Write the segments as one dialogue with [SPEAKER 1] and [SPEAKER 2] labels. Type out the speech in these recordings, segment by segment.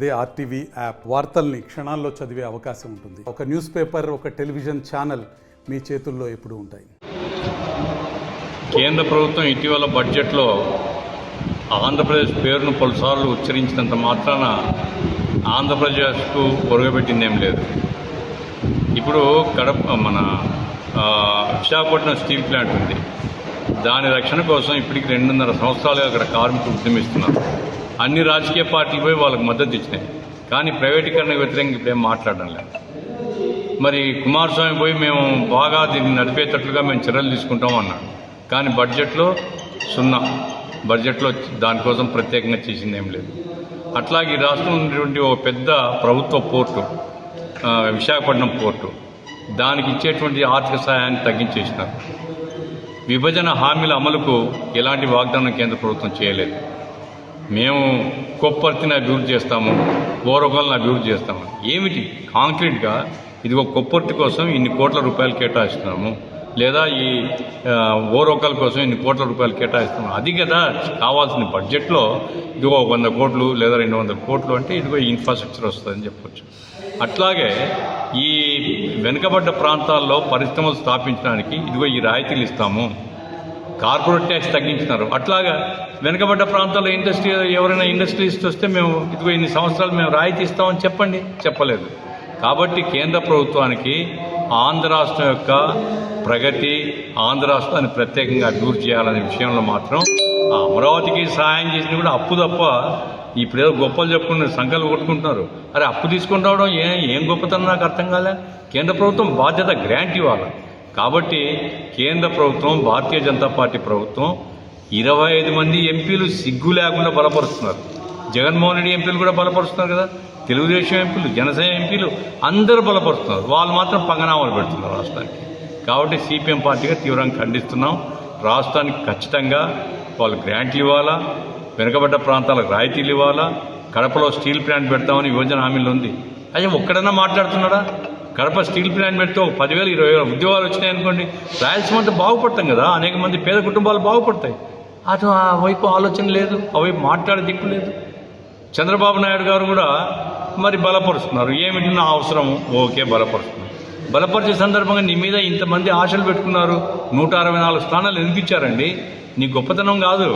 [SPEAKER 1] అదే RTV app వార్తల్ని క్షణాల్లో చదివే అవకాశం ఉంటుంది. ఒక న్యూస్ పేపర్, ఒక టెలివిజన్ ఛానల్ మీ చేతుల్లో ఎప్పుడూ ఉంటాయి.
[SPEAKER 2] కేంద్ర ప్రభుత్వం ఇటీవల బడ్జెట్లో ఆంధ్రప్రదేశ్ పేరును పలుసార్లు ఉచ్చరించినంత మాత్రాన ఆంధ్రప్రదేశ్కు ఒరగబెట్టిందేం లేదు. ఇప్పుడు విశాఖపట్నం స్టీల్ ప్లాంట్ ఉంది. దాని రక్షణ కోసం ఇప్పటికి 2.5 సంవత్సరాలుగా అక్కడ కార్మికులు ఉద్యమిస్తున్నారు. అన్ని రాజకీయ పార్టీలు పోయి వాళ్ళకి మద్దతు ఇచ్చినాయి, కానీ ప్రైవేటీకరణకు వ్యతిరేకంగా ఇప్పుడేం మాట్లాడడం లేదు. మరి కుమారస్వామి పోయి మేము బాగా దీన్ని నడిపేటట్లుగా మేము చర్యలు తీసుకుంటాం అన్నాడు, కానీ బడ్జెట్లో బడ్జెట్లో దానికోసం ప్రత్యేకంగా చేసింది ఏం లేదు. అట్లాగే ఈ రాష్ట్రంలో ఉన్నటువంటి ఒక పెద్ద ప్రభుత్వ పోర్టు విశాఖపట్నం పోర్టు, దానికి ఇచ్చేటువంటి ఆర్థిక సహాయాన్ని తగ్గించేసినారు. విభజన హామీల అమలుకు ఎలాంటి వాగ్దానం కేంద్ర ప్రభుత్వం చేయలేదు. మేము కొప్పర్తిని అభివృద్ధి చేస్తాము, ఓరొకల్ని అభివృద్ధి చేస్తాము. ఏమిటి కాంక్రీట్గా ఇదిగో కొప్పర్తి కోసం ఇన్ని కోట్ల రూపాయలు కేటాయిస్తున్నాము, లేదా ఈ ఓరొకల కోసం ఇన్ని కోట్ల రూపాయలు కేటాయిస్తున్నాము. అది కదా కావాల్సిన బడ్జెట్లో. ఇదిగో 100 కోట్లు లేదా 200 కోట్లు అంటే ఇదిగో ఇన్ఫ్రాస్ట్రక్చర్ వస్తుందని చెప్పొచ్చు. అట్లాగే ఈ వెనుకబడ్డ ప్రాంతాల్లో పరిశ్రమలు స్థాపించడానికి ఇదిగో ఈ రాయితీలు ఇస్తాము, కార్పొరేట్ ట్యాక్స్ తగ్గించినారు. అట్లాగా వెనుకబడ్డ ప్రాంతాల్లో ఎవరైనా ఇండస్ట్రీస్ వస్తే మేము ఇదిగో ఇన్ని సంవత్సరాలు మేము రాయితీ ఇస్తామని చెప్పలేదు. కాబట్టి కేంద్ర ప్రభుత్వానికి ఆంధ్ర రాష్ట్రం యొక్క ప్రగతి, ఆంధ్ర రాష్ట్రాన్ని ప్రత్యేకంగా అభివృద్ధి చేయాలనే విషయంలో మాత్రం అమరావతికి సహాయం చేసిన కూడా అప్పు తప్ప, ఇప్పుడేదో గొప్పలు చెప్పుకున్న సంఖ్యలు కొట్టుకుంటున్నారు. అరే అప్పు తీసుకుని రావడం ఏం గొప్పతనం నాకు అర్థం కాలే. కేంద్ర ప్రభుత్వం బాధ్యత గ్రాంట్ ఇవ్వాలి. కాబట్టి కేంద్ర ప్రభుత్వం, భారతీయ జనతా పార్టీ ప్రభుత్వం 25 మంది ఎంపీలు సిగ్గు లేకుండా బలపరుస్తున్నారు. జగన్మోహన్ రెడ్డి ఎంపీలు కూడా బలపరుస్తున్నారు కదా, తెలుగుదేశం ఎంపీలు, జనసేన ఎంపీలు అందరూ బలపరుస్తున్నారు. వాళ్ళు మాత్రం పంగనామాలు పెడుతున్నారు రాష్ట్రానికి. కాబట్టి సిపిఎం పార్టీగా తీవ్రంగా ఖండిస్తున్నాం. రాష్ట్రానికి ఖచ్చితంగా వాళ్ళు గ్రాంట్లు ఇవ్వాలా, వెనుకబడ్డ ప్రాంతాలకు రాయితీలు ఇవ్వాలా. కడపలో స్టీల్ ప్లాంట్ పెడతామని యువజన హామీలు ఉంది. అయ్యా ఒక్కడన్నా మాట్లాడుతున్నాడా? కడప స్టీల్ ప్లాంట్ పెడితే ఒక 10,000, 20,000 ఉద్యోగాలు వచ్చినాయనుకోండి, రాయలసీమ అంతా బాగుపడతాం కదా, అనేక మంది పేద కుటుంబాలు బాగుపడతాయి. అటు ఆ వైపు ఆలోచన లేదు, ఆ వైపు మాట్లాడే దిక్కు లేదు. చంద్రబాబు నాయుడు గారు కూడా మరి బలపరుస్తున్నారు. ఏమిటి నా అవసరము? ఓకే, బలపరుస్తున్నారు. బలపరిచే సందర్భంగా నీ మీద ఇంతమంది ఆశలు పెట్టుకున్నారు. 164 స్థానాలు ఎందుకు ఇచ్చారండి? నీ గొప్పతనం కాదు.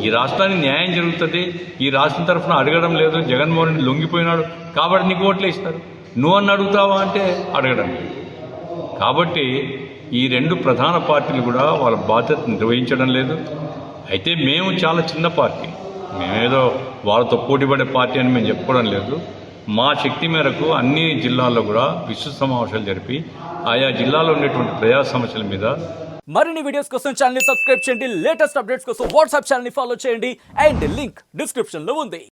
[SPEAKER 2] ఈ రాష్ట్రానికి న్యాయం జరుగుతుంది, ఈ రాష్ట్రం తరఫున అడగడం లేదు. జగన్మోహన్ రెడ్డి లొంగిపోయినాడు కాబట్టి నీకు ఓట్లు వేస్తారు. నువ్వన్న అడుగుతావా అంటే అడగడం లేదు. కాబట్టి ఈ 2 ప్రధాన పార్టీలు కూడా వాళ్ళ బాధ్యత నిర్వహించడం లేదు. అయితే మేము చాలా చిన్న పార్టీ, మేమేదో వాళ్ళతో పోటీపడే పార్టీ అని మేము చెప్పుకోవడం లేదు. మా శక్తి మేరకు అన్ని జిల్లాల్లో కూడా విస్తృత సమావేశాలు జరిపి ఆయా జిల్లాలో ఉండేటువంటి ప్రజా సమస్యల మీద
[SPEAKER 3] మరిన్ని వీడియోస్ కోసం ఛానల్ ని సబ్స్క్రైబ్ చేయండి. లేటెస్ట్ అప్డేట్స్ కోసం వాట్సాప్ ఛానల్ ని ఫాలో చేయండి. అండ్ లింక్ డిస్క్రిప్షన్ లో ఉంది.